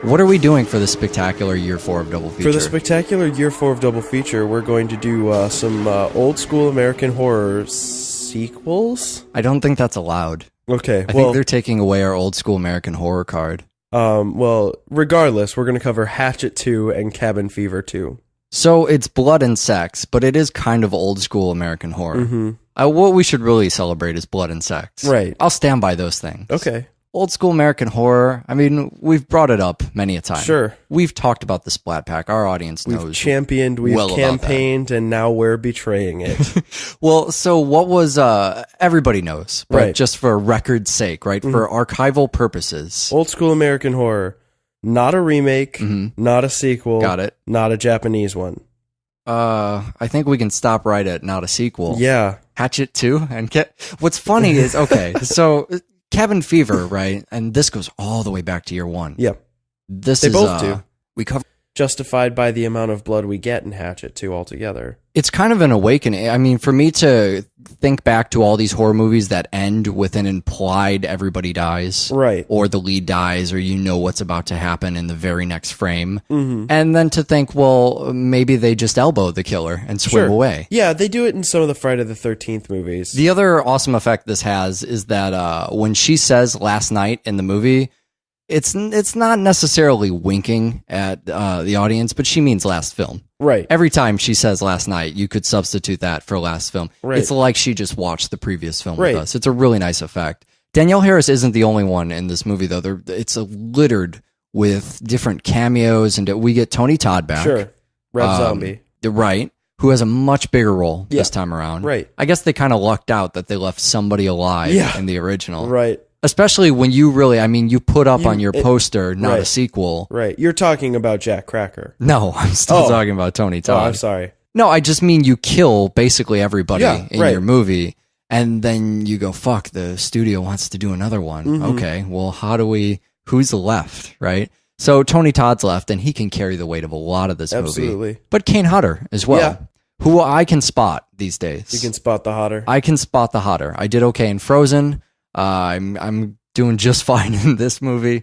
What are we doing for the spectacular year 4 of Double Feature? For the spectacular year 4 of Double Feature, we're going to do some old school American horror sequels. I don't think that's allowed. Okay, I think they're taking away our old school American horror card. Well, regardless, we're going to cover Hatchet 2 and Cabin Fever 2. So it's blood and sex, but it is kind of old school American horror. Mm-hmm. What we should really celebrate is blood and sex. Right. I'll stand by those things. Okay. Old school American horror, I mean, we've brought it up many a time. Sure. We've talked about the Splat Pack. Our audience knows. We've championed, we've well campaigned, and now we're betraying it. Well, so what was, everybody knows, but Right. just for record's sake, right? For archival purposes. Old school American horror. Not a remake, not a sequel. Got it. Not a Japanese one. I think we can stop right at not a sequel. Yeah. Hatchet 2. And what's funny is, okay, so Cabin Fever, right? And this goes all the way back to year 1. Yep. This They is, both do. We cover. Justified by the amount of blood we get in Hatchet 2 altogether. It's kind of an awakening. I mean, for me to think back to all these horror movies that end with an implied everybody dies. Right. Or the lead dies, or you know what's about to happen in the very next frame. Mm-hmm. And then to think, well, maybe they just elbow the killer and swim away. Yeah, they do it in some of the Friday the 13th movies. The other awesome effect this has is that when she says last night in the movie, it's not necessarily winking at the audience, but she means last film. Right. Every time she says last night, you could substitute that for last film. Right. It's like she just watched the previous film Right. with us. It's a really nice effect. Danielle Harris isn't the only one in this movie, though. It's littered with different cameos, and we get Tony Todd back. Sure. Rev Zombie. Right. Who has a much bigger role this time around. Right. I guess they kind of lucked out that they left somebody alive in the original. Right. Especially when you really, I mean, you put up on your poster, not a sequel. Right. You're talking about Jack Cracker. No, I'm still talking about Tony Todd. Oh, I'm sorry. No, I just mean you kill basically everybody in right. your movie, and then you go, fuck, the studio wants to do another one. Mm-hmm. Okay, well, who's left, right? So Tony Todd's left, and he can carry the weight of a lot of this movie. Absolutely. But Kane Hodder as well, who I can spot these days. You can spot the hotter. I can spot the Hodder. I did okay in Frozen. I'm doing just fine in this movie.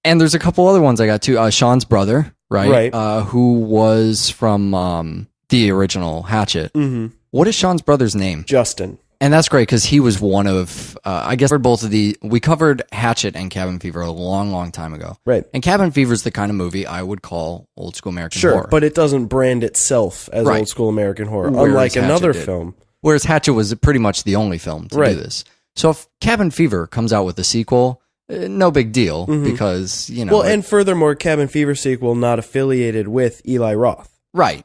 And there's a couple other ones I got too. Sean's brother, right? Who was from the original Hatchet. Mm-hmm. What is Sean's brother's name? Justin. And that's great because he was one of, I guess, for both of we covered Hatchet and Cabin Fever a long, long time ago. Right. And Cabin Fever is the kind of movie I would call old school American horror. But it doesn't brand itself as old school American horror, unlike another film. Whereas Hatchet was pretty much the only film to do this. So if Cabin Fever comes out with a sequel, no big deal because, you know. Well, and furthermore, Cabin Fever sequel not affiliated with Eli Roth. Right.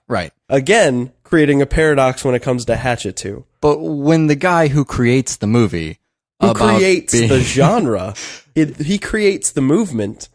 Again, creating a paradox when it comes to Hatchet 2. But when the guy who creates the movie... Who creates the genre, he creates the movement.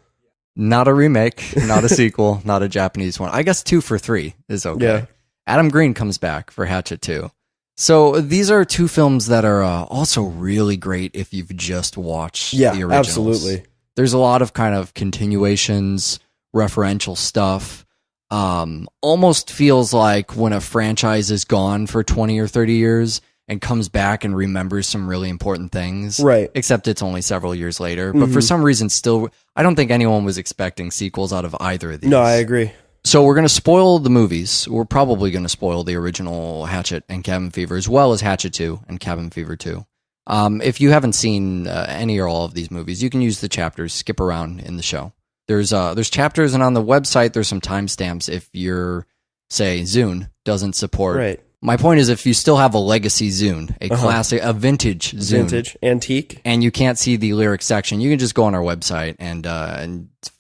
Not a remake, not a sequel, not a Japanese one. I guess 2 for 3 is okay. Yeah. Adam Green comes back for Hatchet 2. So these are 2 films that are also really great if you've just watched the originals. Absolutely. There's a lot of kind of continuations, referential stuff. Almost feels like when a franchise is gone for 20 or 30 years and comes back and remembers some really important things. Right. Except it's only several years later. But for some reason, still, I don't think anyone was expecting sequels out of either of these. No, I agree. So we're going to spoil the movies. We're probably going to spoil the original Hatchet and Cabin Fever, as well as Hatchet 2 and Cabin Fever 2. If you haven't seen any or all of these movies, you can use the chapters, skip around in the show. There's chapters, and on the website, there's some timestamps if your, say, Zune doesn't support. Right. My point is, if you still have a legacy Zune, a classic, a vintage Zune. Vintage, antique. And you can't see the lyrics section, you can just go on our website and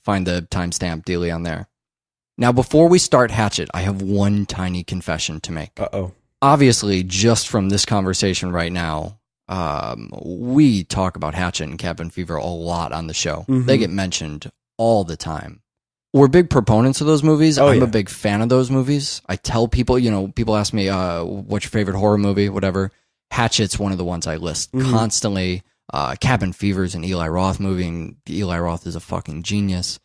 find the timestamp dealie on there. Now, before we start Hatchet, I have one tiny confession to make. Uh-oh. Obviously, just from this conversation right now, we talk about Hatchet and Cabin Fever a lot on the show. They get mentioned all the time. We're big proponents of those movies. I'm a big fan of those movies. I tell people, people ask me, what's your favorite horror movie, whatever. Hatchet's one of the ones I list constantly. Cabin Fever's an Eli Roth movie, and Eli Roth is a fucking genius.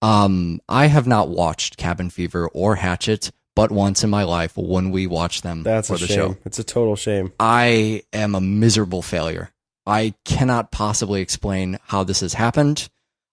I have not watched Cabin Fever or Hatchet but once in my life when we watched them That's for a the shame. show. It's a total shame. I am a miserable failure. I cannot possibly explain how this has happened.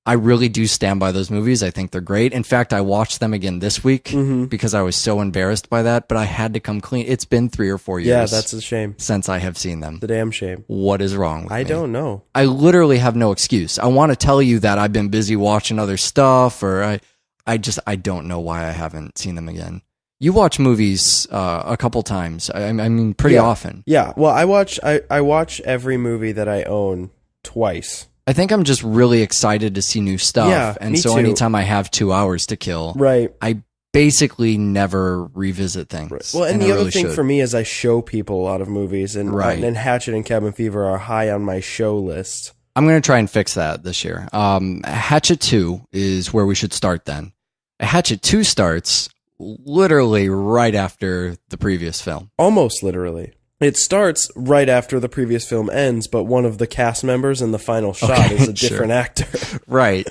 I really do stand by those movies. I think they're great. In fact, I watched them again this week because I was so embarrassed by that, but I had to come clean. It's been 3 or 4 years. Yeah, that's a shame. Since I have seen them. The damn shame. What is wrong with me? I don't know. I literally have no excuse. I want to tell you that I've been busy watching other stuff, or I don't know why I haven't seen them again. You watch movies a couple times. I mean, pretty often. Yeah. Well, I watch every movie that I own twice. I think I'm just really excited to see new stuff. Yeah, and me so too. anytime I have 2 hours to kill, Right. I basically never revisit things. Right. Well, and the other thing for me is I show people a lot of movies, and Hatchet and Cabin Fever are high on my show list. I'm going to try and fix that this year. Hatchet 2 is where we should start then. Hatchet 2 starts literally right after the previous film. Almost literally. It starts right after the previous film ends, but one of the cast members in the final shot is a different actor. Right.